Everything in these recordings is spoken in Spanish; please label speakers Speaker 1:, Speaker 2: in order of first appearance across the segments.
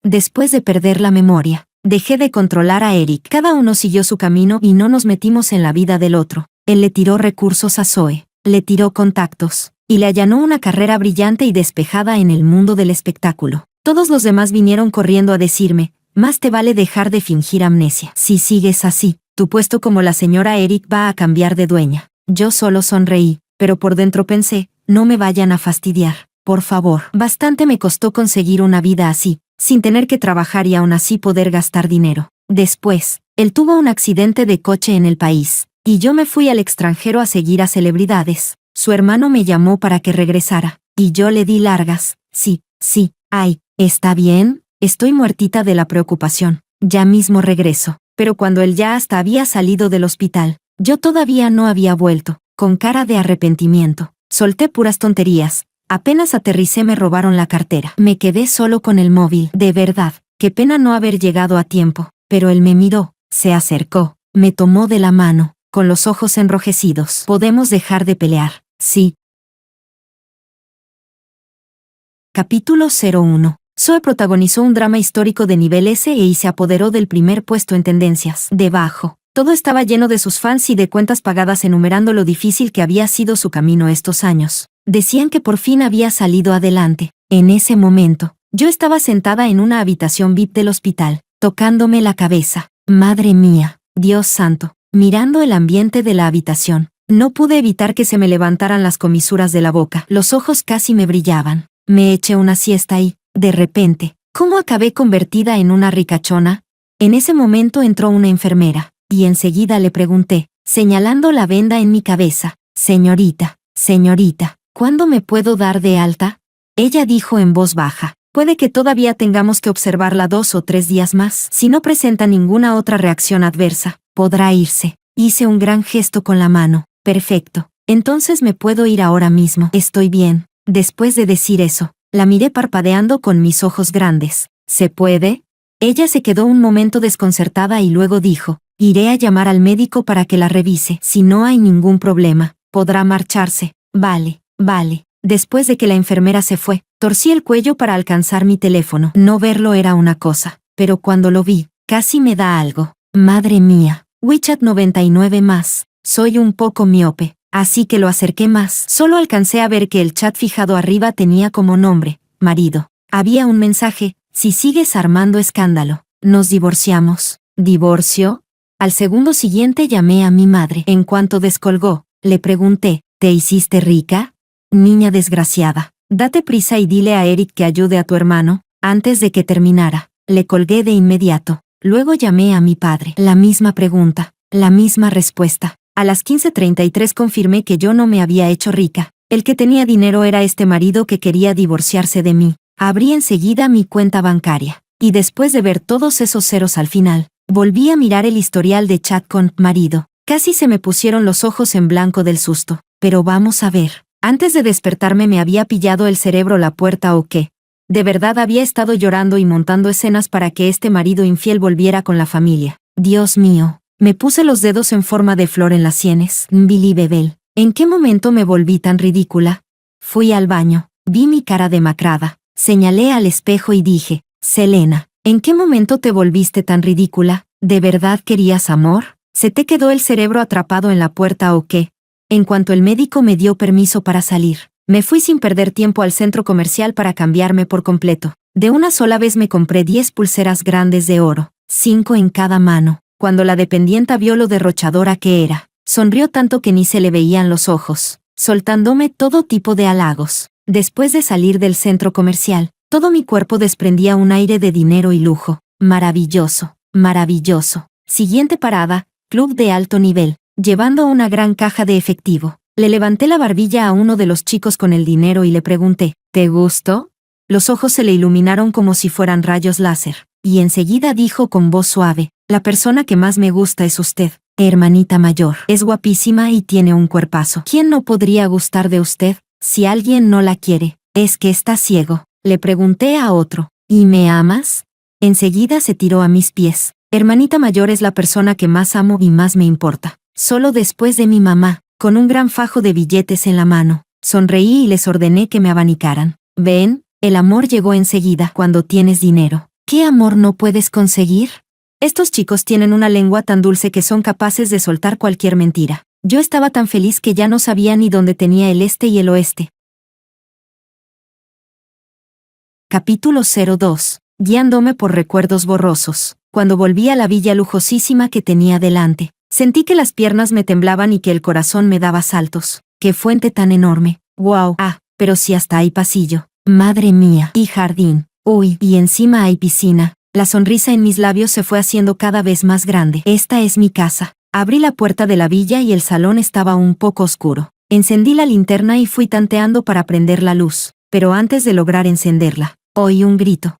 Speaker 1: Después de perder la memoria, dejé de controlar a Eric. Cada uno siguió su camino y no nos metimos en la vida del otro. Él le tiró recursos a Zoe, le tiró contactos, y le allanó una carrera brillante y despejada en el mundo del espectáculo. Todos los demás vinieron corriendo a decirme, más te vale dejar de fingir amnesia. Si sigues así, tu puesto como la señora Eric va a cambiar de dueña. Yo solo sonreí, pero por dentro pensé, no me vayan a fastidiar, por favor. Bastante me costó conseguir una vida así, sin tener que trabajar y aún así poder gastar dinero. Después, él tuvo un accidente de coche en el país, y yo me fui al extranjero a seguir a celebridades. Su hermano me llamó para que regresara, y yo le di largas. Sí, ay, ¿está bien? Estoy muertita de la preocupación. Ya mismo regreso. Pero cuando él ya hasta había salido del hospital, yo todavía no había vuelto, con cara de arrepentimiento. Solté puras tonterías. Apenas aterricé me robaron la cartera. Me quedé solo con el móvil. De verdad, qué pena no haber llegado a tiempo. Pero él me miró, se acercó, me tomó de la mano, con los ojos enrojecidos. ¿Podemos dejar de pelear? Sí. Capítulo 01. Zoe protagonizó un drama histórico de nivel S y se apoderó del primer puesto en tendencias. Debajo, todo estaba lleno de sus fans y de cuentas pagadas enumerando lo difícil que había sido su camino estos años. Decían que por fin había salido adelante. En ese momento, yo estaba sentada en una habitación VIP del hospital, tocándome la cabeza. Madre mía, Dios santo, mirando el ambiente de la habitación. No pude evitar que se me levantaran las comisuras de la boca. Los ojos casi me brillaban. Me eché una siesta y, de repente, ¿cómo acabé convertida en una ricachona? En ese momento entró una enfermera, y enseguida le pregunté, señalando la venda en mi cabeza, señorita, ¿cuándo me puedo dar de alta? Ella dijo en voz baja, puede que todavía tengamos que observarla 2 o 3 días más. Si no presenta ninguna otra reacción adversa, podrá irse. Hice un gran gesto con la mano. Perfecto. Entonces me puedo ir ahora mismo. Estoy bien. Después de decir eso, la miré parpadeando con mis ojos grandes. ¿Se puede? Ella se quedó un momento desconcertada y luego dijo, iré a llamar al médico para que la revise. Si no hay ningún problema, podrá marcharse. Vale. Después de que la enfermera se fue, torcí el cuello para alcanzar mi teléfono. No verlo era una cosa, pero cuando lo vi, casi me da algo. Madre mía. WeChat 99 más. Soy un poco miope, así que lo acerqué más. Solo alcancé a ver que el chat fijado arriba tenía como nombre, marido. Había un mensaje, si sigues armando escándalo, nos divorciamos. ¿Divorcio? Al segundo siguiente llamé a mi madre. En cuanto descolgó, le pregunté, ¿te hiciste rica? Niña desgraciada, date prisa y dile a Eric que ayude a tu hermano. Antes de que terminara, le colgué de inmediato. Luego llamé a mi padre. La misma pregunta, la misma respuesta. A las 15:33 confirmé que yo no me había hecho rica. El que tenía dinero era este marido que quería divorciarse de mí. Abrí enseguida mi cuenta bancaria. Y después de ver todos esos ceros al final, volví a mirar el historial de chat con marido. Casi se me pusieron los ojos en blanco del susto. Pero vamos a ver. Antes de despertarme me había pillado el cerebro la puerta o qué. De verdad había estado llorando y montando escenas para que este marido infiel volviera con la familia. Dios mío. Me puse los dedos en forma de flor en las sienes. Billy Bebel. ¿En qué momento me volví tan ridícula? Fui al baño. Vi mi cara demacrada. Señalé al espejo y dije, Selena, ¿en qué momento te volviste tan ridícula? ¿De verdad querías amor? ¿Se te quedó el cerebro atrapado en la puerta o qué? En cuanto el médico me dio permiso para salir, me fui sin perder tiempo al centro comercial para cambiarme por completo. De una sola vez me compré 10 pulseras grandes de oro, 5 en cada mano. Cuando la dependienta vio lo derrochadora que era, sonrió tanto que ni se le veían los ojos, soltándome todo tipo de halagos. Después de salir del centro comercial, todo mi cuerpo desprendía un aire de dinero y lujo. Maravilloso. Siguiente parada, club de alto nivel. Llevando una gran caja de efectivo, le levanté la barbilla a uno de los chicos con el dinero y le pregunté, ¿te gustó? Los ojos se le iluminaron como si fueran rayos láser, y enseguida dijo con voz suave, la persona que más me gusta es usted, hermanita mayor. Es guapísima y tiene un cuerpazo. ¿Quién no podría gustar de usted? Si alguien no la quiere, es que está ciego. Le pregunté a otro, ¿y me amas? Enseguida se tiró a mis pies. Hermanita mayor es la persona que más amo y más me importa. Solo después de mi mamá, con un gran fajo de billetes en la mano. Sonreí y les ordené que me abanicaran. Ven, el amor llegó enseguida. Cuando tienes dinero, ¿Qué amor no puedes conseguir? Estos chicos tienen una lengua tan dulce que son capaces de soltar cualquier mentira. Yo estaba tan feliz que ya no sabía ni dónde tenía el este y el oeste. Capítulo 02. Guiándome por recuerdos borrosos. Cuando volví a la villa lujosísima que tenía delante, sentí que las piernas me temblaban y que el corazón me daba saltos. ¡Qué fuente tan enorme! ¡Wow! Pero si hasta hay pasillo. ¡Madre mía! Y jardín. ¡Uy! Y encima hay piscina. La sonrisa en mis labios se fue haciendo cada vez más grande. Esta es mi casa. Abrí la puerta de la villa y el salón estaba un poco oscuro. Encendí la linterna y fui tanteando para prender la luz. Pero antes de lograr encenderla, oí un grito.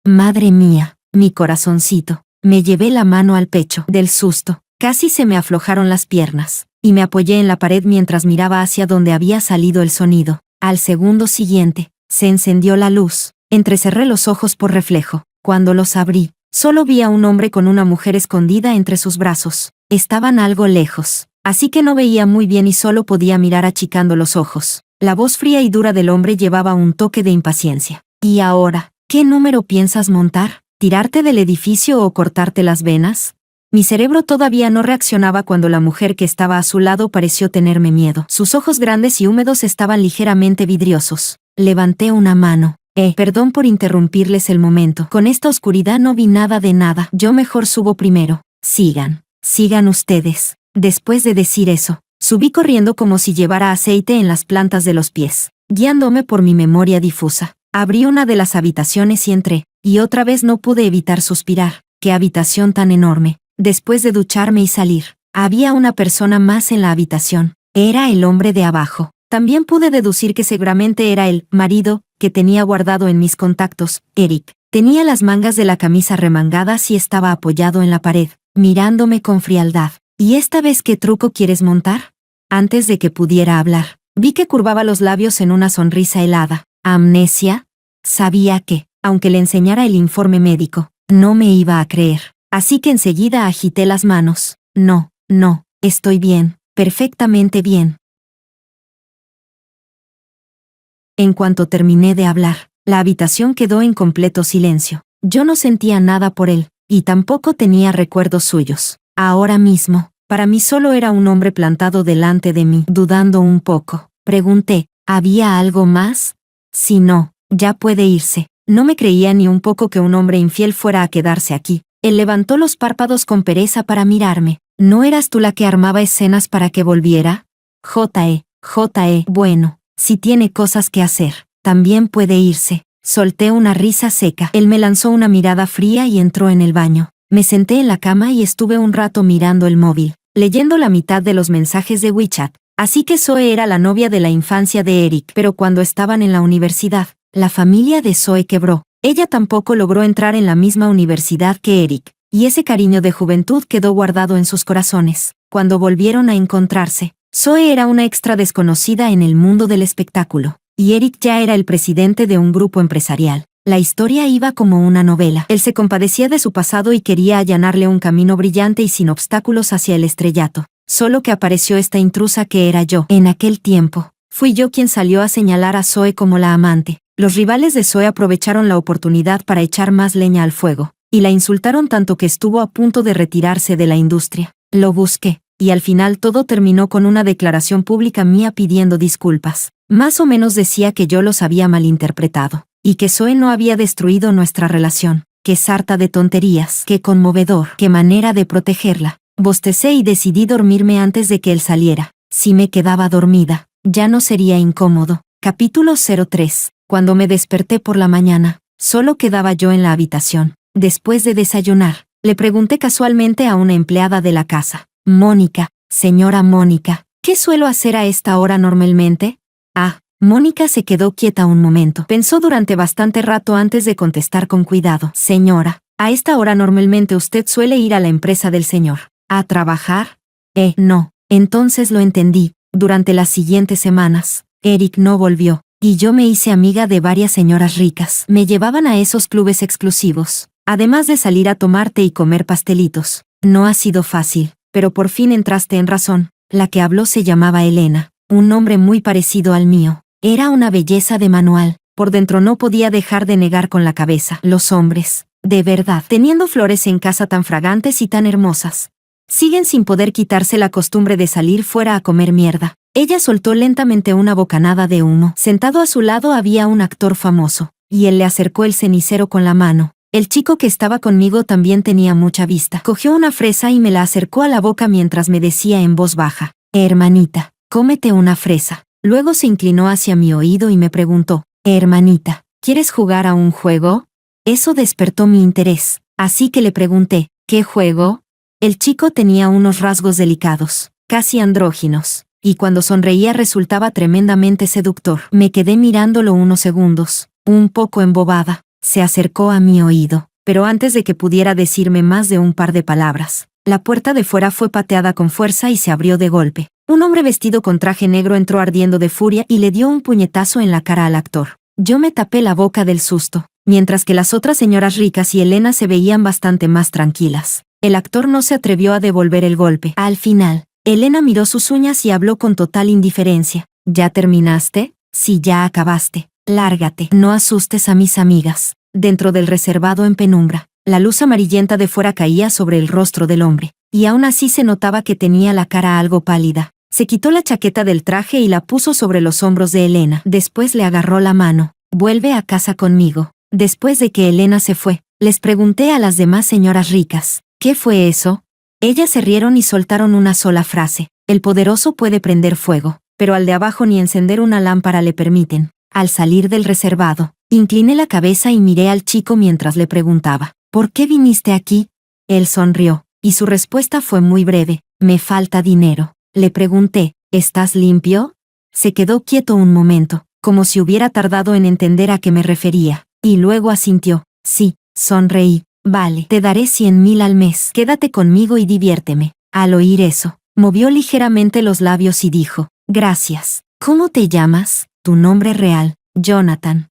Speaker 1: ¡Madre mía! Mi corazoncito. Me llevé la mano al pecho. Del susto, casi se me aflojaron las piernas, y me apoyé en la pared mientras miraba hacia donde había salido el sonido. Al segundo siguiente, se encendió la luz. Entrecerré los ojos por reflejo. Cuando los abrí, solo vi a un hombre con una mujer escondida entre sus brazos. Estaban algo lejos, así que no veía muy bien y solo podía mirar achicando los ojos. La voz fría y dura del hombre llevaba un toque de impaciencia. ¿Y ahora? ¿Qué número piensas montar? ¿Tirarte del edificio o cortarte las venas? Mi cerebro todavía no reaccionaba cuando la mujer que estaba a su lado pareció tenerme miedo. Sus ojos grandes y húmedos estaban ligeramente vidriosos. Levanté una mano. Perdón por interrumpirles el momento. Con esta oscuridad no vi nada de nada. Yo mejor subo primero. Sigan ustedes. Después de decir eso, subí corriendo como si llevara aceite en las plantas de los pies, guiándome por mi memoria difusa. Abrí una de las habitaciones y entré, y otra vez no pude evitar suspirar. ¡Qué habitación tan enorme! Después de ducharme y salir, había una persona más en la habitación. Era el hombre de abajo. También pude deducir que seguramente era el marido que tenía guardado en mis contactos, Eric. Tenía las mangas de la camisa remangadas y estaba apoyado en la pared, mirándome con frialdad. ¿Y esta vez qué truco quieres montar? Antes de que pudiera hablar, vi que curvaba los labios en una sonrisa helada. ¿Amnesia? Sabía que, aunque le enseñara el informe médico, no me iba a creer. Así que enseguida agité las manos. No, estoy bien, perfectamente bien. En cuanto terminé de hablar, la habitación quedó en completo silencio. Yo no sentía nada por él, y tampoco tenía recuerdos suyos. Ahora mismo, para mí solo era un hombre plantado delante de mí. Dudando un poco, pregunté, ¿había algo más? Si no, ya puede irse. No me creía ni un poco que un hombre infiel fuera a quedarse aquí. Él levantó los párpados con pereza para mirarme. ¿No eras tú la que armaba escenas para que volviera? Bueno, si tiene cosas que hacer, también puede irse. Solté una risa seca. Él me lanzó una mirada fría y entró en el baño. Me senté en la cama y estuve un rato mirando el móvil, leyendo la mitad de los mensajes de WeChat. Así que Zoe era la novia de la infancia de Eric, pero cuando estaban en la universidad, la familia de Zoe quebró. Ella tampoco logró entrar en la misma universidad que Eric, y ese cariño de juventud quedó guardado en sus corazones. Cuando volvieron a encontrarse, Zoe era una extra desconocida en el mundo del espectáculo, y Eric ya era el presidente de un grupo empresarial. La historia iba como una novela. Él se compadecía de su pasado y quería allanarle un camino brillante y sin obstáculos hacia el estrellato. Solo que apareció esta intrusa que era yo. En aquel tiempo, fui yo quien salió a señalar a Zoe como la amante. Los rivales de Zoe aprovecharon la oportunidad para echar más leña al fuego, y la insultaron tanto que estuvo a punto de retirarse de la industria. Lo busqué, y al final todo terminó con una declaración pública mía pidiendo disculpas. Más o menos decía que yo los había malinterpretado, y que Zoe no había destruido nuestra relación. ¡Qué sarta de tonterías! ¡Qué conmovedor! ¡Qué manera de protegerla! Bostecé y decidí dormirme antes de que él saliera. Si me quedaba dormida, ya no sería incómodo. Capítulo 03. Cuando me desperté por la mañana, solo quedaba yo en la habitación. Después de desayunar, le pregunté casualmente a una empleada de la casa. Mónica, señora Mónica, ¿qué suelo hacer a esta hora normalmente? Mónica se quedó quieta un momento. Pensó durante bastante rato antes de contestar con cuidado. Señora, a esta hora normalmente usted suele ir a la empresa del señor. ¿A trabajar? No. Entonces lo entendí. Durante las siguientes semanas, Eric no volvió, y yo me hice amiga de varias señoras ricas. Me llevaban a esos clubes exclusivos, además de salir a tomar té y comer pastelitos. No ha sido fácil, pero por fin entraste en razón. La que habló se llamaba Elena, un nombre muy parecido al mío. Era una belleza de manual. Por dentro no podía dejar de negar con la cabeza. Los hombres, de verdad, teniendo flores en casa tan fragantes y tan hermosas, siguen sin poder quitarse la costumbre de salir fuera a comer mierda. Ella soltó lentamente una bocanada de humo. Sentado a su lado había un actor famoso, y él le acercó el cenicero con la mano. El chico que estaba conmigo también tenía mucha vista. Cogió una fresa y me la acercó a la boca mientras me decía en voz baja: hermanita, cómete una fresa. Luego se inclinó hacia mi oído y me preguntó: hermanita, ¿quieres jugar a un juego? Eso despertó mi interés, así que le pregunté: ¿qué juego? El chico tenía unos rasgos delicados, casi andróginos, y cuando sonreía resultaba tremendamente seductor. Me quedé mirándolo unos segundos, un poco embobada. Se acercó a mi oído, pero antes de que pudiera decirme más de un par de palabras, la puerta de fuera fue pateada con fuerza y se abrió de golpe. Un hombre vestido con traje negro entró ardiendo de furia y le dio un puñetazo en la cara al actor. Yo me tapé la boca del susto, mientras que las otras señoras ricas y Elena se veían bastante más tranquilas. El actor no se atrevió a devolver el golpe. Al final, Elena miró sus uñas y habló con total indiferencia. ¿Ya terminaste? Sí, ya acabaste. Lárgate. No asustes a mis amigas. Dentro del reservado en penumbra, la luz amarillenta de fuera caía sobre el rostro del hombre, y aún así se notaba que tenía la cara algo pálida. Se quitó la chaqueta del traje y la puso sobre los hombros de Elena. Después le agarró la mano. Vuelve a casa conmigo. Después de que Elena se fue, les pregunté a las demás señoras ricas: ¿qué fue eso? Ellas se rieron y soltaron una sola frase: el poderoso puede prender fuego, pero al de abajo ni encender una lámpara le permiten. Al salir del reservado, incliné la cabeza y miré al chico mientras le preguntaba: ¿por qué viniste aquí? Él sonrió, y su respuesta fue muy breve: me falta dinero. Le pregunté: ¿estás limpio? Se quedó quieto un momento, como si hubiera tardado en entender a qué me refería, y luego asintió. Sí, sonreí. Vale, te daré 100.000 al mes. Quédate conmigo y diviérteme. Al oír eso, movió ligeramente los labios y dijo: gracias. ¿Cómo te llamas? Tu nombre real: Jonathan.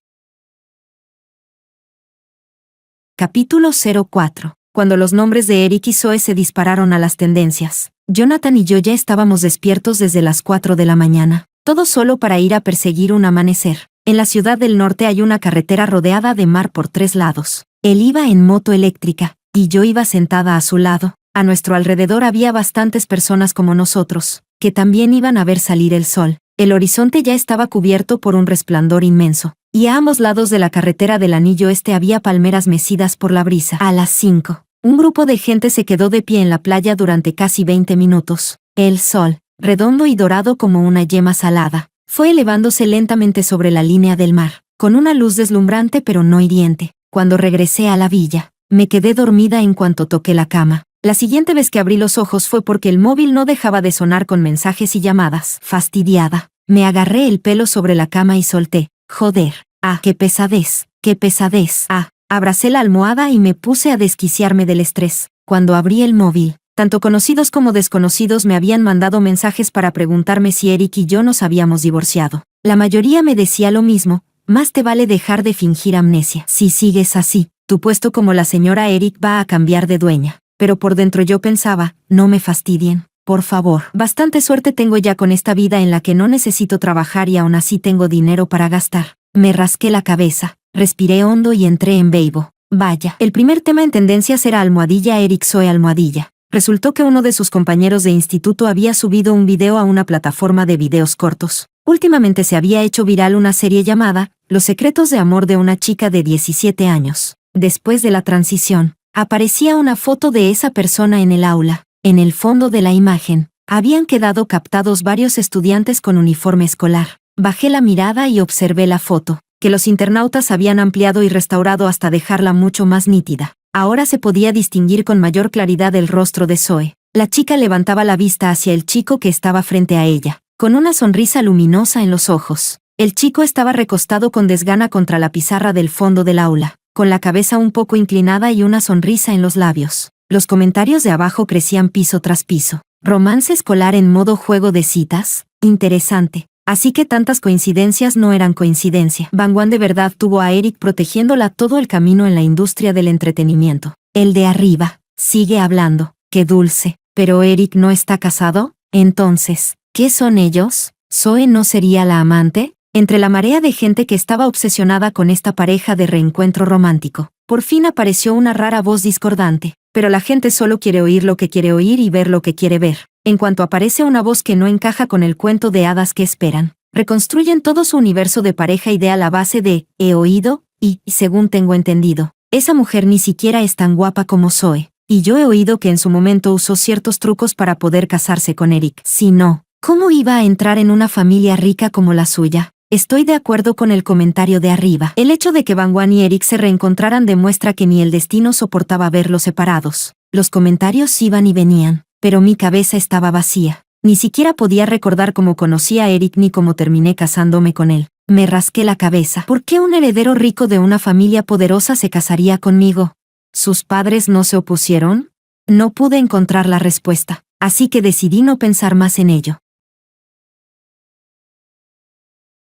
Speaker 1: Capítulo 04. Cuando los nombres de Eric y Zoe se dispararon a las tendencias, Jonathan y yo ya estábamos despiertos desde las 4 de la mañana, todo solo para ir a perseguir un amanecer. En la ciudad del norte hay una carretera rodeada de mar por 3 lados. Él iba en moto eléctrica, y yo iba sentada a su lado. A nuestro alrededor había bastantes personas como nosotros, que también iban a ver salir el sol. El horizonte ya estaba cubierto por un resplandor inmenso, y a ambos lados de la carretera del anillo este había palmeras mecidas por la brisa. A las 5, un grupo de gente se quedó de pie en la playa durante casi 20 minutos. El sol, redondo y dorado como una yema salada, fue elevándose lentamente sobre la línea del mar, con una luz deslumbrante pero no hiriente. Cuando regresé a la villa, me quedé dormida en cuanto toqué la cama. La siguiente vez que abrí los ojos fue porque el móvil no dejaba de sonar con mensajes y llamadas. Fastidiada, me agarré el pelo sobre la cama y solté: joder, qué pesadez, qué pesadez. Abracé la almohada y me puse a desquiciarme del estrés. Cuando abrí el móvil, tanto conocidos como desconocidos me habían mandado mensajes para preguntarme si Eric y yo nos habíamos divorciado. La mayoría me decía lo mismo: más te vale dejar de fingir amnesia. Si sigues así, tu puesto como la señora Eric va a cambiar de dueña. Pero por dentro yo pensaba: no me fastidien, por favor. Bastante suerte tengo ya con esta vida en la que no necesito trabajar y aún así tengo dinero para gastar. Me rasqué la cabeza, respiré hondo y entré en Weibo. Vaya, el primer tema en tendencias era almohadilla Eric Zoe almohadilla. Resultó que uno de sus compañeros de instituto había subido un video a una plataforma de videos cortos. Últimamente se había hecho viral una serie llamada Los secretos de amor de una chica de 17 años. Después de la transición, aparecía una foto de esa persona en el aula. En el fondo de la imagen, habían quedado captados varios estudiantes con uniforme escolar. Bajé la mirada y observé la foto, que los internautas habían ampliado y restaurado hasta dejarla mucho más nítida. Ahora se podía distinguir con mayor claridad el rostro de Zoe. La chica levantaba la vista hacia el chico que estaba frente a ella, con una sonrisa luminosa en los ojos. El chico estaba recostado con desgana contra la pizarra del fondo del aula, con la cabeza un poco inclinada y una sonrisa en los labios. Los comentarios de abajo crecían piso tras piso. ¿Romance escolar en modo juego de citas? Interesante. Así que tantas coincidencias no eran coincidencia. Bangwan de verdad tuvo a Eric protegiéndola todo el camino en la industria del entretenimiento. El de arriba sigue hablando. Qué dulce. ¿Pero Eric no está casado? Entonces, ¿qué son ellos? ¿Zoe no sería la amante? Entre la marea de gente que estaba obsesionada con esta pareja de reencuentro romántico, por fin apareció una rara voz discordante. Pero la gente solo quiere oír lo que quiere oír y ver lo que quiere ver. En cuanto aparece una voz que no encaja con el cuento de hadas que esperan, reconstruyen todo su universo de pareja ideal a base de «he oído» y «según tengo entendido». Esa mujer ni siquiera es tan guapa como Zoe. Y yo he oído que en su momento usó ciertos trucos para poder casarse con Eric. Si no, ¿cómo iba a entrar en una familia rica como la suya? Estoy de acuerdo con el comentario de arriba. El hecho de que Bangwan y Eric se reencontraran demuestra que ni el destino soportaba verlos separados. Los comentarios iban y venían, pero mi cabeza estaba vacía. Ni siquiera podía recordar cómo conocí a Eric ni cómo terminé casándome con él. Me rasqué la cabeza. ¿Por qué un heredero rico de una familia poderosa se casaría conmigo? ¿Sus padres no se opusieron? No pude encontrar la respuesta, así que decidí no pensar más en ello.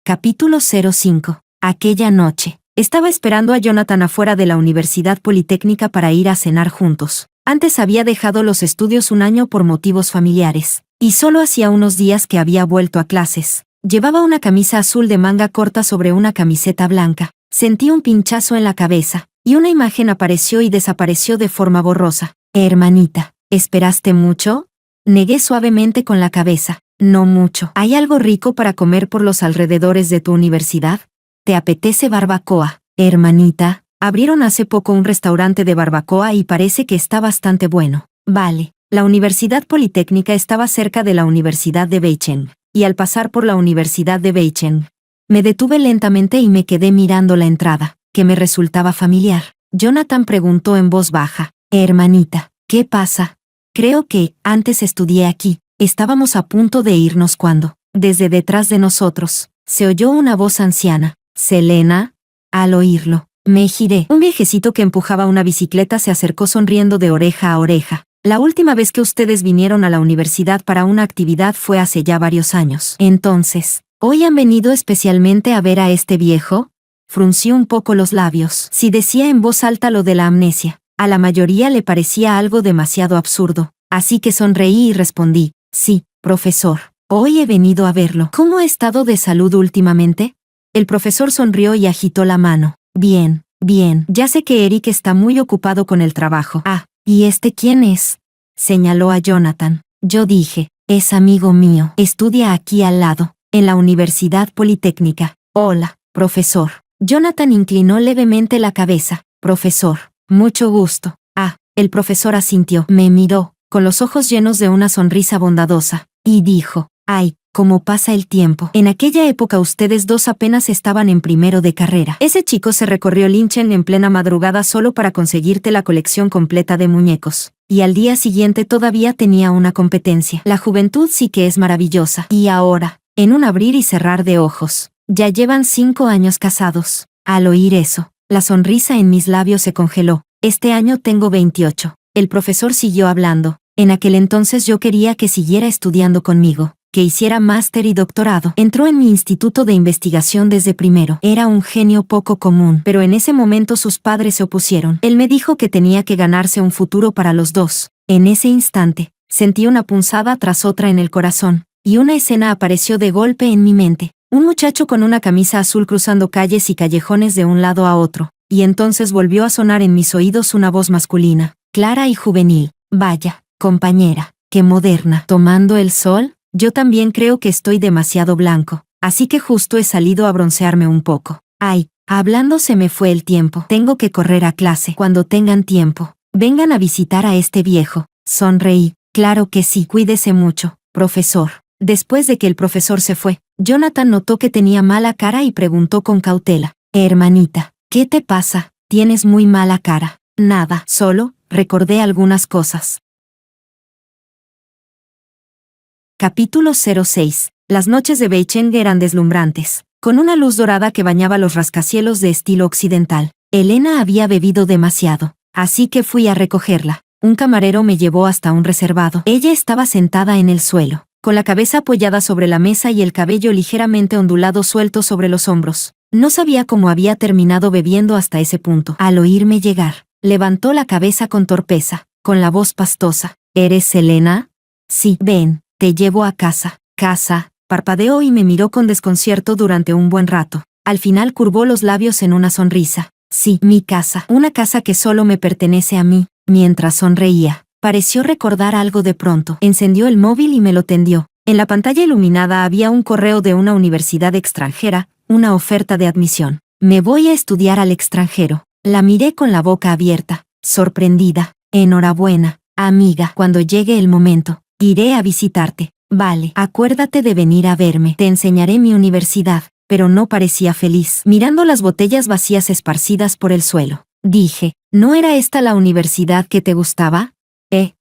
Speaker 1: Capítulo 05. Aquella noche. Estaba esperando a Jonathan afuera de la Universidad Politécnica para ir a cenar juntos. Antes había dejado los estudios un año por motivos familiares, y solo hacía unos días que había vuelto a clases. Llevaba una camisa azul de manga corta sobre una camiseta blanca. Sentí un pinchazo en la cabeza, y una imagen apareció y desapareció de forma borrosa. Hermanita, ¿esperaste mucho? Negué suavemente con la cabeza. No mucho. ¿Hay algo rico para comer por los alrededores de tu universidad? ¿Te apetece barbacoa, hermanita? Abrieron hace poco un restaurante de barbacoa y parece que está bastante bueno. Vale. La Universidad Politécnica estaba cerca de la Universidad de Beicheng, y al pasar por la Universidad de Beicheng, me detuve lentamente y me quedé mirando la entrada, que me resultaba familiar. Jonathan preguntó en voz baja. Hermanita, ¿qué pasa? Creo que, antes estudié aquí. Estábamos a punto de irnos cuando, desde detrás de nosotros, se oyó una voz anciana. «Selena». Al oírlo, me giré. Un viejecito que empujaba una bicicleta se acercó sonriendo de oreja a oreja. La última vez que ustedes vinieron a la universidad para una actividad fue hace ya varios años. Entonces, ¿hoy han venido especialmente a ver a este viejo? Fruncí un poco los labios. Si decía en voz alta lo de la amnesia, a la mayoría le parecía algo demasiado absurdo. Así que sonreí y respondí. Sí, profesor. Hoy he venido a verlo. ¿Cómo ha estado de salud últimamente? El profesor sonrió y agitó la mano. Bien, bien. Ya sé que Eric está muy ocupado con el trabajo. Ah, ¿y este quién es? Señaló a Jonathan. Yo dije, es amigo mío. Estudia aquí al lado, en la Universidad Politécnica. Hola, profesor. Jonathan inclinó levemente la cabeza. Profesor, mucho gusto. Ah, el profesor asintió. Me miró, con los ojos llenos de una sonrisa bondadosa, y dijo, «Ay, cómo pasa el tiempo. En aquella época ustedes dos apenas estaban en primero de carrera». Ese chico se recorrió Linchen en plena madrugada solo para conseguirte la colección completa de muñecos. Y al día siguiente todavía tenía una competencia. La juventud sí que es maravillosa. Y ahora, en un abrir y cerrar de ojos, ya llevan 5 años casados. Al oír eso, la sonrisa en mis labios se congeló. Este año tengo 28. El profesor siguió hablando. En aquel entonces yo quería que siguiera estudiando conmigo, que hiciera máster y doctorado. Entró en mi instituto de investigación desde primero. Era un genio poco común, pero en ese momento sus padres se opusieron. Él me dijo que tenía que ganarse un futuro para los dos. En ese instante, sentí una punzada tras otra en el corazón, y una escena apareció de golpe en mi mente. Un muchacho con una camisa azul cruzando calles y callejones de un lado a otro, y entonces volvió a sonar en mis oídos una voz masculina, clara y juvenil. Vaya, compañera, qué moderna. ¿Tomando el sol? Yo también creo que estoy demasiado blanco, así que justo he salido a broncearme un poco. Ay, hablando se me fue el tiempo. Tengo que correr a clase. Cuando tengan tiempo, vengan a visitar a este viejo. Sonreí. Claro que sí. Cuídese mucho, profesor. Después de que el profesor se fue, Jonathan notó que tenía mala cara y preguntó con cautela. Hermanita, ¿qué te pasa? Tienes muy mala cara. Nada, solo, recordé algunas cosas. Capítulo 06. Las noches de Beicheng eran deslumbrantes, con una luz dorada que bañaba los rascacielos de estilo occidental. Elena había bebido demasiado, así que fui a recogerla. Un camarero me llevó hasta un reservado. Ella estaba sentada en el suelo, con la cabeza apoyada sobre la mesa y el cabello ligeramente ondulado suelto sobre los hombros. No sabía cómo había terminado bebiendo hasta ese punto. Al oírme llegar, levantó la cabeza con torpeza, con la voz pastosa. ¿Eres Elena? Sí, ven. Te llevo a casa. ¿Casa? Parpadeó y me miró con desconcierto durante un buen rato. Al final curvó los labios en una sonrisa. Sí, mi casa. Una casa que solo me pertenece a mí. Mientras sonreía, pareció recordar algo de pronto. Encendió el móvil y me lo tendió. En la pantalla iluminada había un correo de una universidad extranjera, una oferta de admisión. Me voy a estudiar al extranjero. La miré con la boca abierta, sorprendida. Enhorabuena, amiga. Cuando llegue el momento, iré a visitarte. Vale, acuérdate de venir a verme. Te enseñaré mi universidad. Pero no parecía feliz, mirando las botellas vacías esparcidas por el suelo. Dije, ¿no era esta la universidad que te gustaba?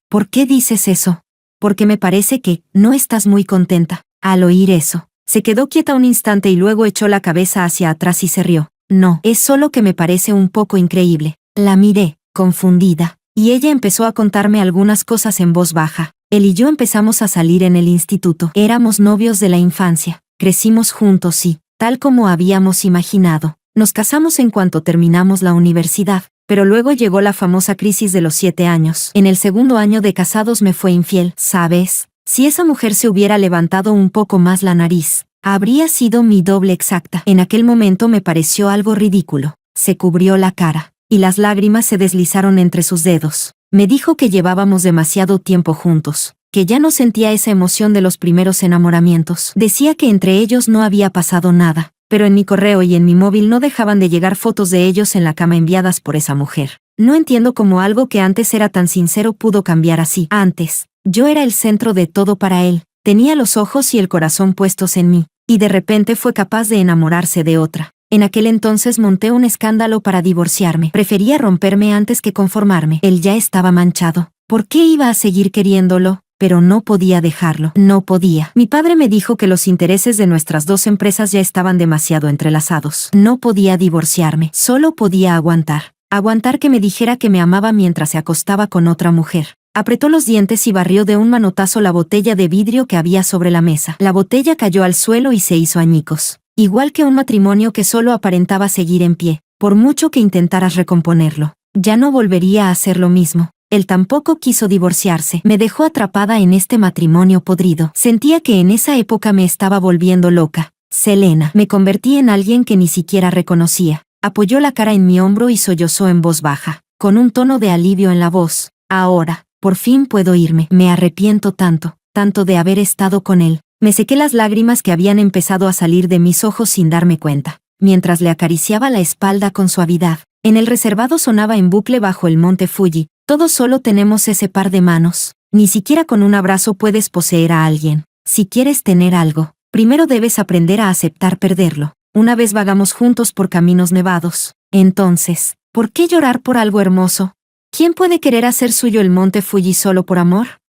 Speaker 1: ¿Por qué dices eso? Porque me parece que no estás muy contenta. Al oír eso, se quedó quieta un instante y luego echó la cabeza hacia atrás y se rió. No, es solo que me parece un poco increíble. La miré, confundida, y ella empezó a contarme algunas cosas en voz baja. Él y yo empezamos a salir en el instituto. Éramos novios de la infancia. Crecimos juntos y, tal como habíamos imaginado, nos casamos en cuanto terminamos la universidad, pero luego llegó la famosa crisis de los 7 años. En el segundo año de casados me fue infiel, ¿sabes? Si esa mujer se hubiera levantado un poco más la nariz, habría sido mi doble exacta. En aquel momento me pareció algo ridículo. Se cubrió la cara, y las lágrimas se deslizaron entre sus dedos. Me dijo que llevábamos demasiado tiempo juntos, que ya no sentía esa emoción de los primeros enamoramientos. Decía que entre ellos no había pasado nada, pero en mi correo y en mi móvil no dejaban de llegar fotos de ellos en la cama enviadas por esa mujer. No entiendo cómo algo que antes era tan sincero pudo cambiar así. Antes, yo era el centro de todo para él, tenía los ojos y el corazón puestos en mí, y de repente fue capaz de enamorarse de otra. En aquel entonces monté un escándalo para divorciarme. Prefería romperme antes que conformarme. Él ya estaba manchado. ¿Por qué iba a seguir queriéndolo? Pero no podía dejarlo. No podía. Mi padre me dijo que los intereses de nuestras dos empresas ya estaban demasiado entrelazados. No podía divorciarme. Solo podía aguantar. Aguantar que me dijera que me amaba mientras se acostaba con otra mujer. Apretó los dientes y barrió de un manotazo la botella de vidrio que había sobre la mesa. La botella cayó al suelo y se hizo añicos. Igual que un matrimonio que solo aparentaba seguir en pie, por mucho que intentaras recomponerlo. Ya no volvería a hacer lo mismo. Él tampoco quiso divorciarse. Me dejó atrapada en este matrimonio podrido. Sentía que en esa época me estaba volviendo loca. Selena. Me convertí en alguien que ni siquiera reconocía. Apoyó la cara en mi hombro y sollozó en voz baja, con un tono de alivio en la voz. Ahora, por fin puedo irme. Me arrepiento tanto, tanto de haber estado con él. Me sequé las lágrimas que habían empezado a salir de mis ojos sin darme cuenta, mientras le acariciaba la espalda con suavidad. En el reservado sonaba en bucle bajo el monte Fuji. Todos solo tenemos ese par de manos. Ni siquiera con un abrazo puedes poseer a alguien. Si quieres tener algo, primero debes aprender a aceptar perderlo. Una vez vagamos juntos por caminos nevados. Entonces, ¿por qué llorar por algo hermoso? ¿Quién puede querer hacer suyo el monte Fuji solo por amor?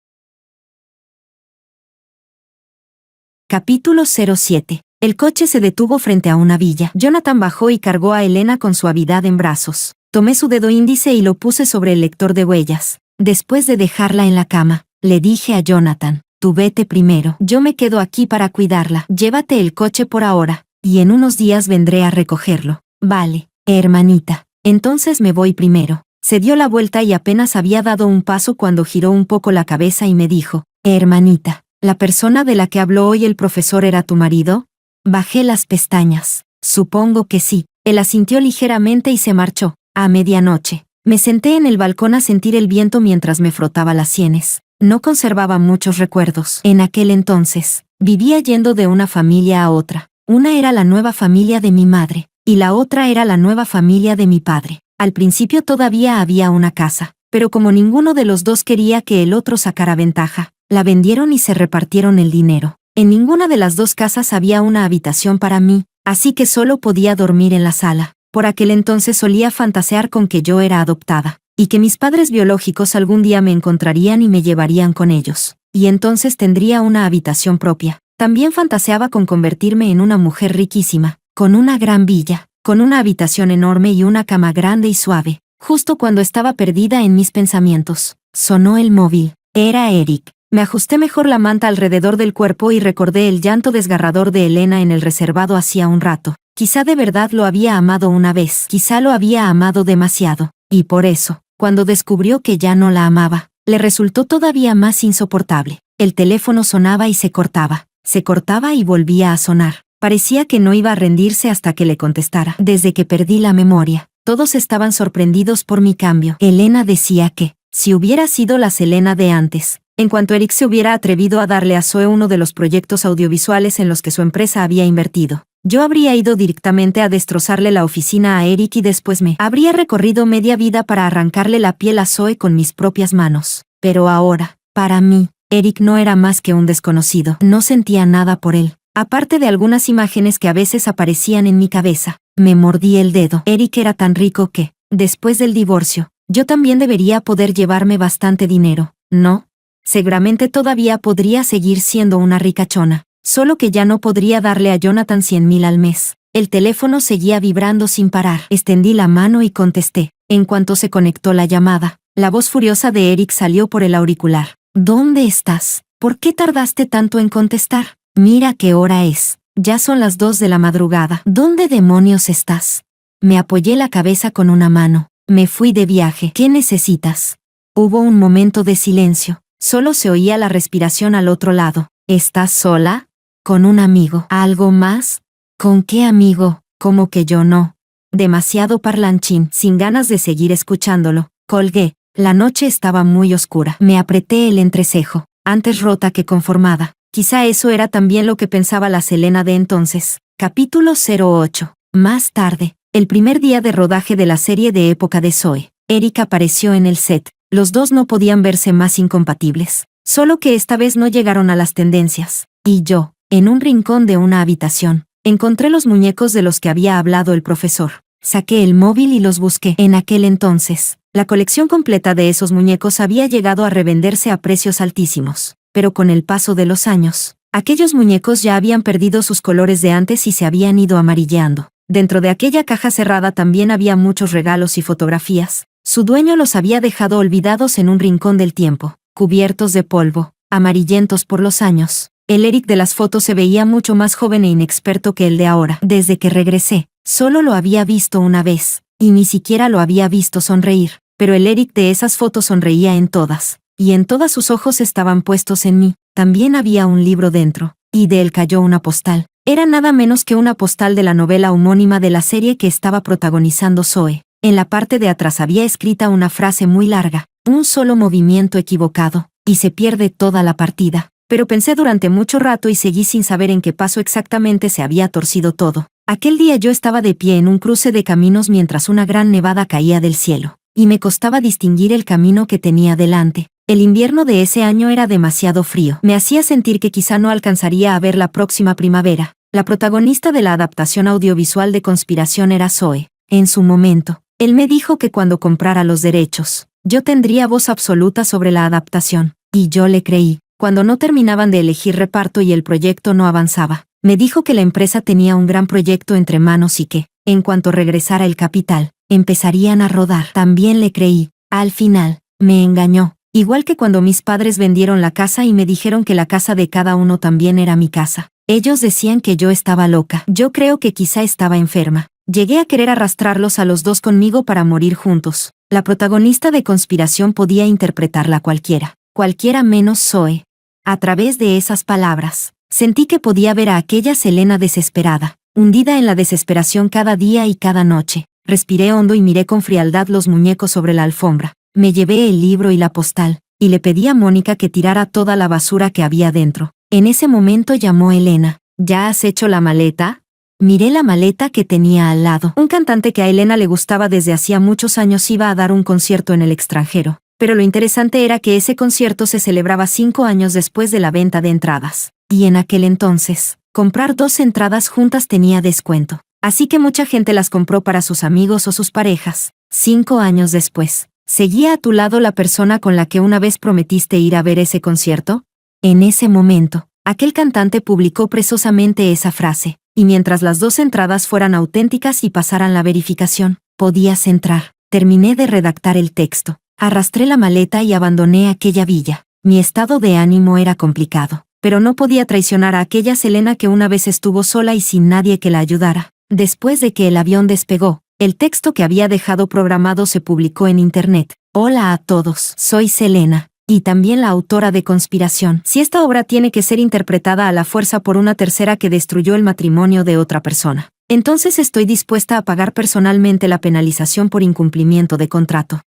Speaker 1: Capítulo 07. El coche se detuvo frente a una villa. Jonathan bajó y cargó a Elena con suavidad en brazos. Tomé su dedo índice y lo puse sobre el lector de huellas. Después de dejarla en la cama, le dije a Jonathan, tú vete primero. Yo me quedo aquí para cuidarla. Llévate el coche por ahora, y en unos días vendré a recogerlo. Vale, hermanita. Entonces me voy primero. Se dio la vuelta y apenas había dado un paso cuando giró un poco la cabeza y me dijo, hermanita. ¿La persona de la que habló hoy el profesor era tu marido? Bajé las pestañas. Supongo que sí. Él asintió ligeramente y se marchó. A medianoche, me senté en el balcón a sentir el viento mientras me frotaba las sienes. No conservaba muchos recuerdos. En aquel entonces, vivía yendo de una familia a otra. Una era la nueva familia de mi madre, y la otra era la nueva familia de mi padre. Al principio todavía había una casa, pero como ninguno de los dos quería que el otro sacara ventaja, la vendieron y se repartieron el dinero. En ninguna de las dos casas había una habitación para mí, así que solo podía dormir en la sala. Por aquel entonces solía fantasear con que yo era adoptada, y que mis padres biológicos algún día me encontrarían y me llevarían con ellos, y entonces tendría una habitación propia. También fantaseaba con convertirme en una mujer riquísima, con una gran villa, con una habitación enorme y una cama grande y suave. Justo cuando estaba perdida en mis pensamientos, sonó el móvil. Era Eric. Me ajusté mejor la manta alrededor del cuerpo y recordé el llanto desgarrador de Elena en el reservado hacía un rato. Quizá de verdad lo había amado una vez, quizá lo había amado demasiado, y por eso, cuando descubrió que ya no la amaba, le resultó todavía más insoportable. El teléfono sonaba y se cortaba. Se cortaba y volvía a sonar. Parecía que no iba a rendirse hasta que le contestara. Desde que perdí la memoria, todos estaban sorprendidos por mi cambio. Elena decía que, si hubiera sido la Selena de antes, en cuanto Eric se hubiera atrevido a darle a Zoe uno de los proyectos audiovisuales en los que su empresa había invertido, yo habría ido directamente a destrozarle la oficina a Eric y después me habría recorrido media vida para arrancarle la piel a Zoe con mis propias manos. Pero ahora, para mí, Eric no era más que un desconocido. No sentía nada por él, aparte de algunas imágenes que a veces aparecían en mi cabeza. Me mordí el dedo. Eric era tan rico que, después del divorcio, yo también debería poder llevarme bastante dinero, ¿no? Seguramente todavía podría seguir siendo una ricachona, solo que ya no podría darle a Jonathan 100,000 al mes. El teléfono seguía vibrando sin parar. Extendí la mano y contesté. En cuanto se conectó la llamada, la voz furiosa de Eric salió por el auricular. ¿Dónde estás? ¿Por qué tardaste tanto en contestar? Mira qué hora es. Ya son las 2 de la madrugada. ¿Dónde demonios estás? Me apoyé la cabeza con una mano. Me fui de viaje. ¿Qué necesitas? Hubo un momento de silencio. Solo se oía la respiración al otro lado. ¿Estás sola? ¿Con un amigo? ¿Algo más? ¿Con qué amigo? Como que yo no. Demasiado parlanchín. Sin ganas de seguir escuchándolo, colgué. La noche estaba muy oscura. Me apreté el entrecejo, antes rota que conformada. Quizá eso era también lo que pensaba la Selena de entonces. Capítulo 08. Más tarde, el primer día de rodaje de la serie de época de Zoe, Eric apareció en el set. Los dos no podían verse más incompatibles. Solo que esta vez no llegaron a las tendencias. Y yo, en un rincón de una habitación, encontré los muñecos de los que había hablado el profesor. Saqué el móvil y los busqué. En aquel entonces, la colección completa de esos muñecos había llegado a revenderse a precios altísimos. Pero con el paso de los años, aquellos muñecos ya habían perdido sus colores de antes y se habían ido amarilleando. Dentro de aquella caja cerrada también había muchos regalos y fotografías. Su dueño los había dejado olvidados en un rincón del tiempo, cubiertos de polvo, amarillentos por los años. El Eric de las fotos se veía mucho más joven e inexperto que el de ahora. Desde que regresé, solo lo había visto una vez, y ni siquiera lo había visto sonreír, pero el Eric de esas fotos sonreía en todas, y en todas sus ojos estaban puestos en mí. También había un libro dentro, y de él cayó una postal. Era nada menos que una postal de la novela homónima de la serie que estaba protagonizando Zoe. En la parte de atrás había escrita una frase muy larga: un solo movimiento equivocado, y se pierde toda la partida. Pero pensé durante mucho rato y seguí sin saber en qué paso exactamente se había torcido todo. Aquel día yo estaba de pie en un cruce de caminos mientras una gran nevada caía del cielo, y me costaba distinguir el camino que tenía delante. El invierno de ese año era demasiado frío. Me hacía sentir que quizá no alcanzaría a ver la próxima primavera. La protagonista de la adaptación audiovisual de Conspiración era Zoe. En su momento, él me dijo que cuando comprara los derechos, yo tendría voz absoluta sobre la adaptación. Y yo le creí. Cuando no terminaban de elegir reparto y el proyecto no avanzaba, me dijo que la empresa tenía un gran proyecto entre manos y que, en cuanto regresara el capital, empezarían a rodar. También le creí. Al final, me engañó. Igual que cuando mis padres vendieron la casa y me dijeron que la casa de cada uno también era mi casa. Ellos decían que yo estaba loca. Yo creo que quizá estaba enferma. Llegué a querer arrastrarlos a los dos conmigo para morir juntos. La protagonista de Conspiración podía interpretarla cualquiera menos Zoe. A través de esas palabras, sentí que podía ver a aquella Selena desesperada, hundida en la desesperación cada día y cada noche. Respiré hondo y miré con frialdad los muñecos sobre la alfombra. Me llevé el libro y la postal, y le pedí a Mónica que tirara toda la basura que había dentro. En ese momento llamó Elena. ¿Ya has hecho la maleta? Miré la maleta que tenía al lado. Un cantante que a Elena le gustaba desde hacía muchos años iba a dar un concierto en el extranjero. Pero lo interesante era que ese concierto se celebraba 5 años después de la venta de entradas. Y en aquel entonces, comprar 2 entradas juntas tenía descuento. Así que mucha gente las compró para sus amigos o sus parejas. 5 años después, ¿seguía a tu lado la persona con la que una vez prometiste ir a ver ese concierto? En ese momento, aquel cantante publicó presosamente esa frase, y mientras las 2 entradas fueran auténticas y pasaran la verificación, podías entrar. Terminé de redactar el texto. Arrastré la maleta y abandoné aquella villa. Mi estado de ánimo era complicado, pero no podía traicionar a aquella Selena que una vez estuvo sola y sin nadie que la ayudara. Después de que el avión despegó, el texto que había dejado programado se publicó en internet. Hola a todos, soy Selena, y también la autora de Conspiración. Si esta obra tiene que ser interpretada a la fuerza por una tercera que destruyó el matrimonio de otra persona, entonces estoy dispuesta a pagar personalmente la penalización por incumplimiento de contrato.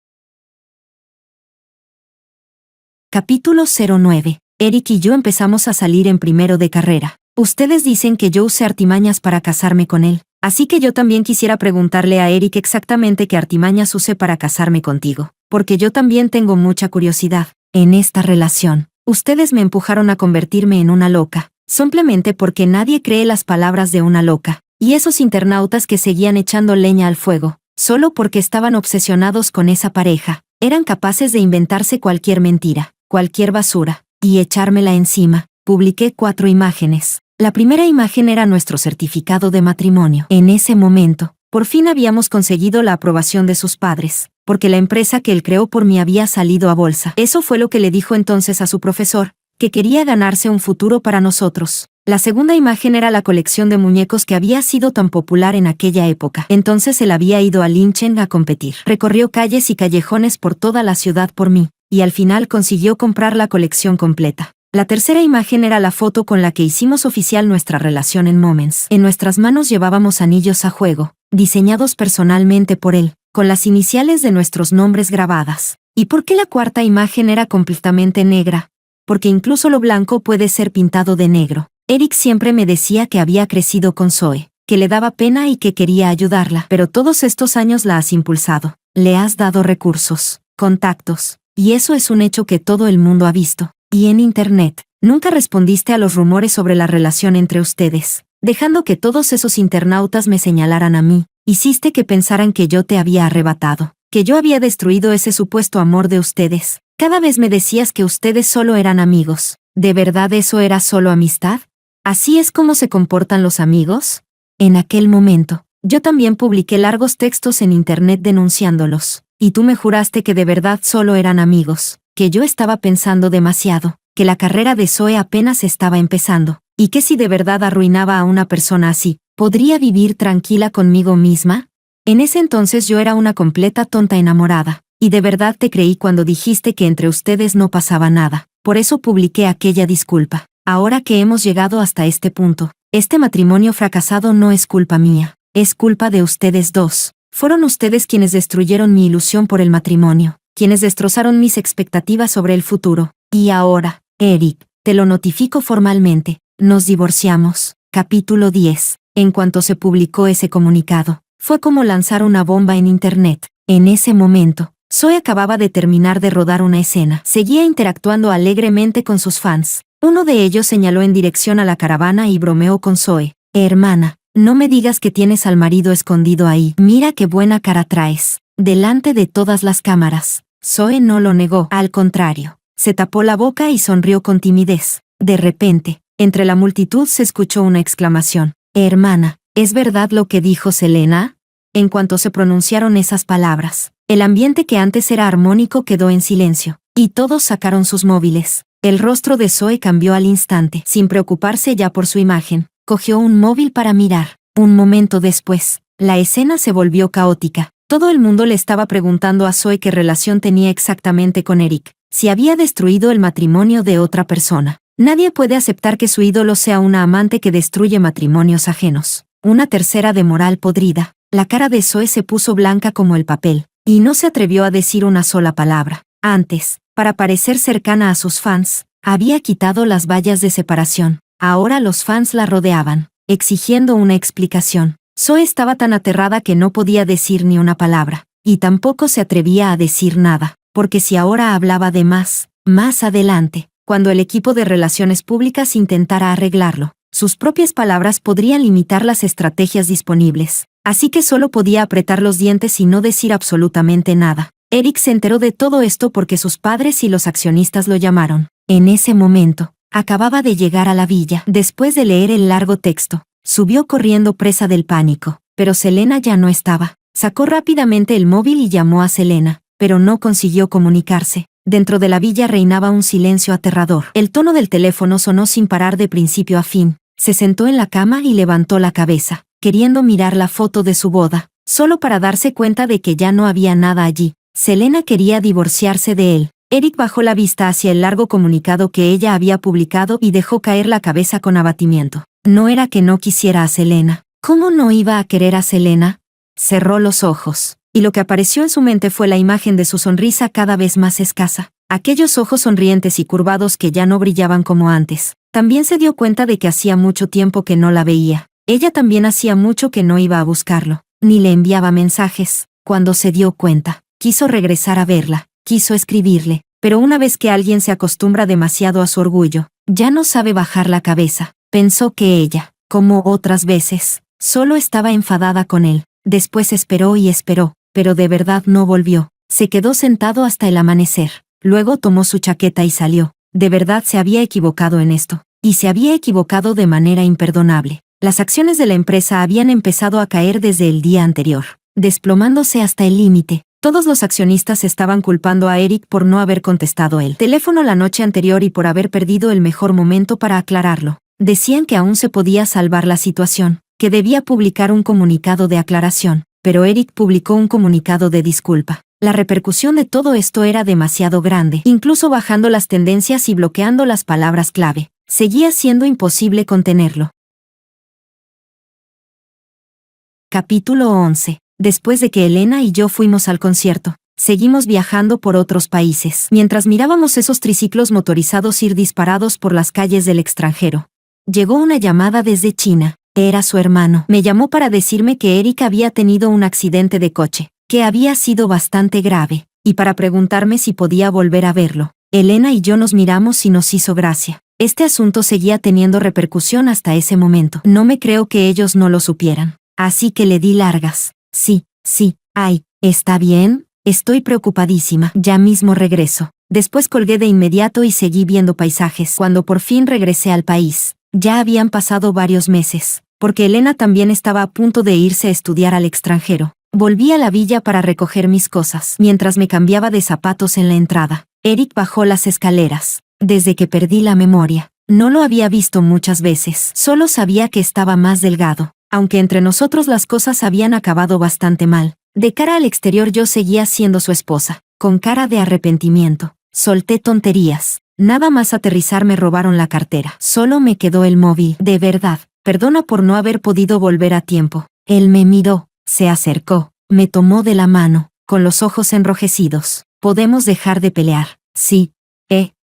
Speaker 1: Capítulo 09. Eric y yo empezamos a salir en primero de carrera. Ustedes dicen que yo usé artimañas para casarme con él, así que yo también quisiera preguntarle a Eric exactamente qué artimañas usé para casarme contigo, porque yo también tengo mucha curiosidad. En esta relación, ustedes me empujaron a convertirme en una loca, simplemente porque nadie cree las palabras de una loca, y esos internautas que seguían echando leña al fuego, solo porque estaban obsesionados con esa pareja, eran capaces de inventarse cualquier mentira, cualquier basura, y echármela encima. Publiqué 4 imágenes. La primera imagen era nuestro certificado de matrimonio. En ese momento, por fin habíamos conseguido la aprobación de sus padres, porque la empresa que él creó por mí había salido a bolsa. Eso fue lo que le dijo entonces a su profesor, que quería ganarse un futuro para nosotros. La segunda imagen era la colección de muñecos que había sido tan popular en aquella época. Entonces él había ido a Linchen a competir. Recorrió calles y callejones por toda la ciudad por mí, y al final consiguió comprar la colección completa. La tercera imagen era la foto con la que hicimos oficial nuestra relación en Moments. En nuestras manos llevábamos anillos a juego, diseñados personalmente por él, con las iniciales de nuestros nombres grabadas. ¿Y por qué la cuarta imagen era completamente negra? Porque incluso lo blanco puede ser pintado de negro. Eric siempre me decía que había crecido con Zoe, que le daba pena y que quería ayudarla, pero todos estos años la has impulsado, le has dado recursos, contactos, y eso es un hecho que todo el mundo ha visto. Y en Internet, nunca respondiste a los rumores sobre la relación entre ustedes, dejando que todos esos internautas me señalaran a mí. Hiciste que pensaran que yo te había arrebatado, que yo había destruido ese supuesto amor de ustedes. Cada vez me decías que ustedes solo eran amigos. ¿De verdad eso era solo amistad? ¿Así es como se comportan los amigos? En aquel momento, yo también publiqué largos textos en Internet denunciándolos, y tú me juraste que de verdad solo eran amigos, que yo estaba pensando demasiado, que la carrera de Zoe apenas estaba empezando, y que si de verdad arruinaba a una persona así, ¿podría vivir tranquila conmigo misma? En ese entonces yo era una completa tonta enamorada, y de verdad te creí cuando dijiste que entre ustedes no pasaba nada, por eso publiqué aquella disculpa. Ahora que hemos llegado hasta este punto, este matrimonio fracasado no es culpa mía, es culpa de ustedes dos. Fueron ustedes quienes destruyeron mi ilusión por el matrimonio, quienes destrozaron mis expectativas sobre el futuro. Y ahora, Eric, te lo notifico formalmente, nos divorciamos. Capítulo 10. En cuanto se publicó ese comunicado, fue como lanzar una bomba en Internet. En ese momento, Zoe acababa de terminar de rodar una escena. Seguía interactuando alegremente con sus fans. Uno de ellos señaló en dirección a la caravana y bromeó con Zoe. Hermana, no me digas que tienes al marido escondido ahí. Mira qué buena cara traes. Delante de todas las cámaras. Zoe no lo negó, al contrario. Se tapó la boca y sonrió con timidez. De repente, entre la multitud se escuchó una exclamación. Hermana, ¿es verdad lo que dijo Selena? En cuanto se pronunciaron esas palabras, el ambiente que antes era armónico quedó en silencio, y todos sacaron sus móviles. El rostro de Zoe cambió al instante. Sin preocuparse ya por su imagen, cogió un móvil para mirar. Un momento después, la escena se volvió caótica. Todo el mundo le estaba preguntando a Zoe qué relación tenía exactamente con Eric, si había destruido el matrimonio de otra persona. Nadie puede aceptar que su ídolo sea una amante que destruye matrimonios ajenos. Una tercera de moral podrida. La cara de Zoe se puso blanca como el papel, y no se atrevió a decir una sola palabra. Antes, para parecer cercana a sus fans, había quitado las vallas de separación. Ahora los fans la rodeaban, exigiendo una explicación. Zoe estaba tan aterrada que no podía decir ni una palabra, y tampoco se atrevía a decir nada, porque si ahora hablaba de más adelante, cuando el equipo de relaciones públicas intentara arreglarlo, sus propias palabras podrían limitar las estrategias disponibles. Así que solo podía apretar los dientes y no decir absolutamente nada. Eric se enteró de todo esto porque sus padres y los accionistas lo llamaron. En ese momento, acababa de llegar a la villa. Después de leer el largo texto, subió corriendo presa del pánico, pero Selena ya no estaba. Sacó rápidamente el móvil y llamó a Selena, pero no consiguió comunicarse. Dentro de la villa reinaba un silencio aterrador. El tono del teléfono sonó sin parar de principio a fin. Se sentó en la cama y levantó la cabeza, queriendo mirar la foto de su boda, solo para darse cuenta de que ya no había nada allí. Selena quería divorciarse de él. Eric bajó la vista hacia el largo comunicado que ella había publicado y dejó caer la cabeza con abatimiento. No era que no quisiera a Selena. ¿Cómo no iba a querer a Selena? Cerró los ojos, y lo que apareció en su mente fue la imagen de su sonrisa cada vez más escasa. Aquellos ojos sonrientes y curvados que ya no brillaban como antes. También se dio cuenta de que hacía mucho tiempo que no la veía. Ella también hacía mucho que no iba a buscarlo, ni le enviaba mensajes. Cuando se dio cuenta, quiso regresar a verla, quiso escribirle, pero una vez que alguien se acostumbra demasiado a su orgullo, ya no sabe bajar la cabeza. Pensó que ella, como otras veces, solo estaba enfadada con él. Después esperó y esperó, pero de verdad no volvió. Se quedó sentado hasta el amanecer. Luego tomó su chaqueta y salió. De verdad se había equivocado en esto. Y se había equivocado de manera imperdonable. Las acciones de la empresa habían empezado a caer desde el día anterior, desplomándose hasta el límite. Todos los accionistas estaban culpando a Eric por no haber contestado el teléfono la noche anterior y por haber perdido el mejor momento para aclararlo. Decían que aún se podía salvar la situación, que debía publicar un comunicado de aclaración, pero Eric publicó un comunicado de disculpa. La repercusión de todo esto era demasiado grande, incluso bajando las tendencias y bloqueando las palabras clave. Seguía siendo imposible contenerlo. Capítulo 11. Después de que Elena y yo fuimos al concierto, seguimos viajando por otros países, mientras mirábamos esos triciclos motorizados ir disparados por las calles del extranjero. Llegó una llamada desde China. Era su hermano. Me llamó para decirme que Eric había tenido un accidente de coche, que había sido bastante grave, y para preguntarme si podía volver a verlo. Elena y yo nos miramos y nos hizo gracia. Este asunto seguía teniendo repercusión hasta ese momento. No me creo que ellos no lo supieran. Así que le di largas. Sí, ay, ¿está bien? Estoy preocupadísima. Ya mismo regreso. Después colgué de inmediato y seguí viendo paisajes. Cuando por fin regresé al país, ya habían pasado varios meses, porque Elena también estaba a punto de irse a estudiar al extranjero. Volví a la villa para recoger mis cosas. Mientras me cambiaba de zapatos en la entrada, Eric bajó las escaleras. Desde que perdí la memoria, no lo había visto muchas veces. Solo sabía que estaba más delgado, aunque entre nosotros las cosas habían acabado bastante mal. De cara al exterior yo seguía siendo su esposa, con cara de arrepentimiento. Solté tonterías. Nada más aterrizar me robaron la cartera. Solo me quedó el móvil. De verdad, perdona por no haber podido volver a tiempo. Él me miró, se acercó, me tomó de la mano, con los ojos enrojecidos. ¿Podemos dejar de pelear? Sí.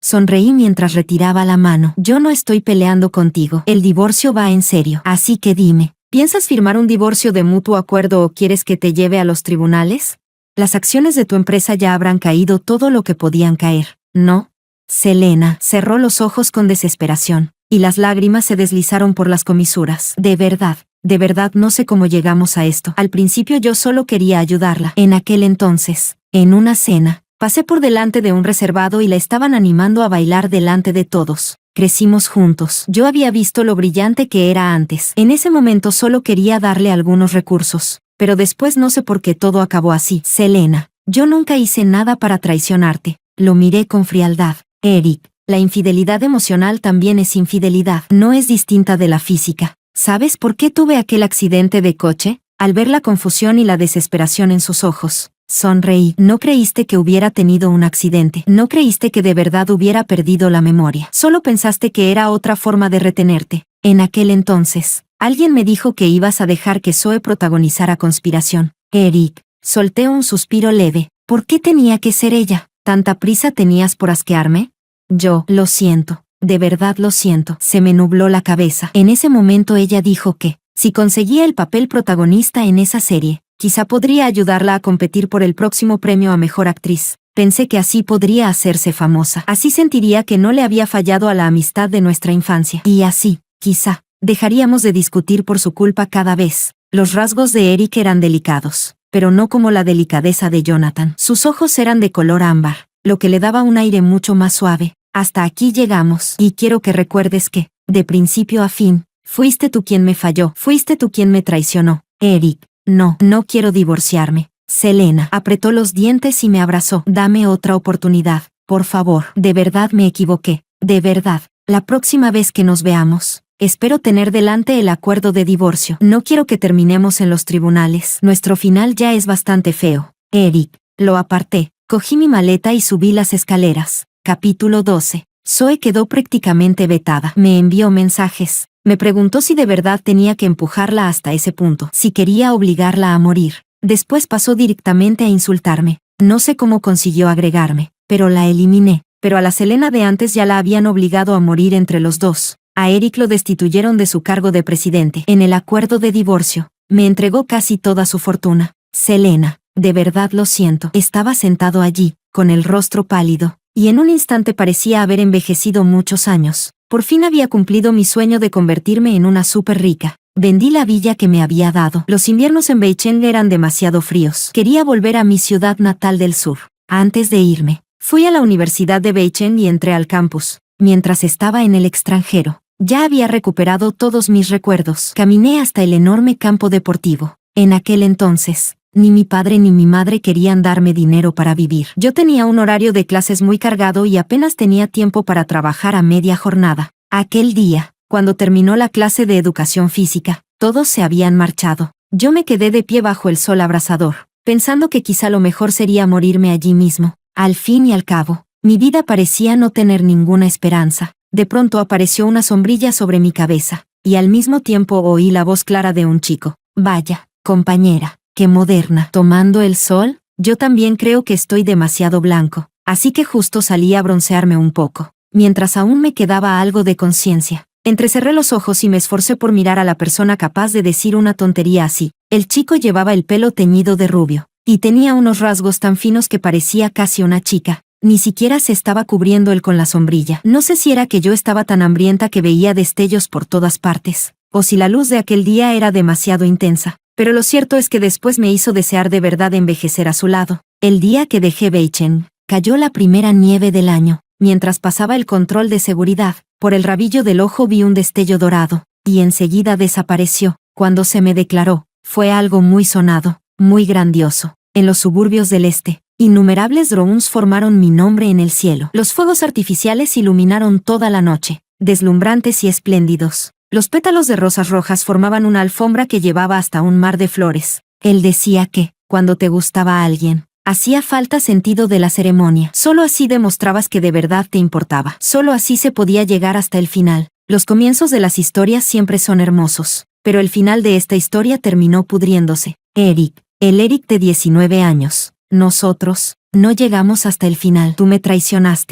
Speaker 1: Sonreí mientras retiraba la mano. Yo no estoy peleando contigo. El divorcio va en serio. Así que dime, ¿piensas firmar un divorcio de mutuo acuerdo o quieres que te lleve a los tribunales? Las acciones de tu empresa ya habrán caído todo lo que podían caer, ¿no? Selena cerró los ojos con desesperación, y las lágrimas se deslizaron por las comisuras. De verdad no sé cómo llegamos a esto. Al principio yo solo quería ayudarla. En aquel entonces, en una cena, pasé por delante de un reservado y la estaban animando a bailar delante de todos. Crecimos juntos. Yo había visto lo brillante que era antes. En ese momento solo quería darle algunos recursos, pero después no sé por qué todo acabó así. Selena, yo nunca hice nada para traicionarte. Lo miré con frialdad. Eric, la infidelidad emocional también es infidelidad. No es distinta de la física. ¿Sabes por qué tuve aquel accidente de coche? Al ver la confusión y la desesperación en sus ojos, sonreí. No creíste que hubiera tenido un accidente. No creíste que de verdad hubiera perdido la memoria. Solo pensaste que era otra forma de retenerte. En aquel entonces, alguien me dijo que ibas a dejar que Zoe protagonizara Conspiración. Eric, solté un suspiro leve. ¿Por qué tenía que ser ella? ¿Tanta prisa tenías por asquearme? Yo, lo siento, de verdad lo siento. Se me nubló la cabeza. En ese momento ella dijo que, si conseguía el papel protagonista en esa serie, quizá podría ayudarla a competir por el próximo premio a Mejor Actriz. Pensé que así podría hacerse famosa. Así sentiría que no le había fallado a la amistad de nuestra infancia. Y así, quizá, dejaríamos de discutir por su culpa cada vez. Los rasgos de Eric eran delicados, pero no como la delicadeza de Jonathan. Sus ojos eran de color ámbar, lo que le daba un aire mucho más suave. Hasta aquí llegamos, y quiero que recuerdes que, de principio a fin, fuiste tú quien me falló, fuiste tú quien me traicionó. Eric, no quiero divorciarme. Selena apretó los dientes y me abrazó. Dame otra oportunidad, por favor. De verdad me equivoqué, de verdad. La próxima vez que nos veamos, espero tener delante el acuerdo de divorcio. No quiero que terminemos en los tribunales. Nuestro final ya es bastante feo. Eric, lo aparté, Cogí mi maleta y subí las escaleras. Capítulo 12. Zoe quedó prácticamente vetada. Me envió mensajes. Me preguntó si de verdad tenía que empujarla hasta ese punto, si quería obligarla a morir. Después pasó directamente a insultarme. No sé cómo consiguió agregarme, pero la eliminé. Pero a la Selena de antes ya la habían obligado a morir entre los dos. A Eric lo destituyeron de su cargo de presidente. En el acuerdo de divorcio, me entregó casi toda su fortuna. Selena, de verdad lo siento. Estaba sentado allí, con el rostro pálido, y en un instante parecía haber envejecido muchos años. Por fin había cumplido mi sueño de convertirme en una súper rica. Vendí la villa que me había dado. Los inviernos en Beicheng eran demasiado fríos. Quería volver a mi ciudad natal del sur. Antes de irme, fui a la Universidad de Beicheng y entré al campus. Mientras estaba en el extranjero, ya había recuperado todos mis recuerdos. Caminé hasta el enorme campo deportivo. En aquel entonces, ni mi padre ni mi madre querían darme dinero para vivir. Yo tenía un horario de clases muy cargado y apenas tenía tiempo para trabajar a media jornada. Aquel día, cuando terminó la clase de educación física, todos se habían marchado. Yo me quedé de pie bajo el sol abrasador, pensando que quizá lo mejor sería morirme allí mismo. Al fin y al cabo, mi vida parecía no tener ninguna esperanza. De pronto apareció una sombrilla sobre mi cabeza, y al mismo tiempo oí la voz clara de un chico. Vaya, compañera, qué moderna. ¿Tomando el sol? Yo también creo que estoy demasiado blanco, así que justo salí a broncearme un poco. Mientras aún me quedaba algo de conciencia, entrecerré los ojos y me esforcé por mirar a la persona capaz de decir una tontería así. El chico llevaba el pelo teñido de rubio, y tenía unos rasgos tan finos que parecía casi una chica. Ni siquiera se estaba cubriendo él con la sombrilla. No sé si era que yo estaba tan hambrienta que veía destellos por todas partes, o si la luz de aquel día era demasiado intensa. Pero lo cierto es que después me hizo desear de verdad envejecer a su lado. El día que dejé Beicheng, cayó la primera nieve del año. Mientras pasaba el control de seguridad, por el rabillo del ojo vi un destello dorado, y enseguida desapareció. Cuando se me declaró, fue algo muy sonado, muy grandioso. En los suburbios del este, innumerables drones formaron mi nombre en el cielo. Los fuegos artificiales iluminaron toda la noche, deslumbrantes y espléndidos. Los pétalos de rosas rojas formaban una alfombra que llevaba hasta un mar de flores. Él decía que, cuando te gustaba a alguien, hacía falta sentido de la ceremonia. Solo así demostrabas que de verdad te importaba. Solo así se podía llegar hasta el final. Los comienzos de las historias siempre son hermosos, pero el final de esta historia terminó pudriéndose. Eric, el Eric de 19 años. Nosotros, no llegamos hasta el final. Tú me traicionaste.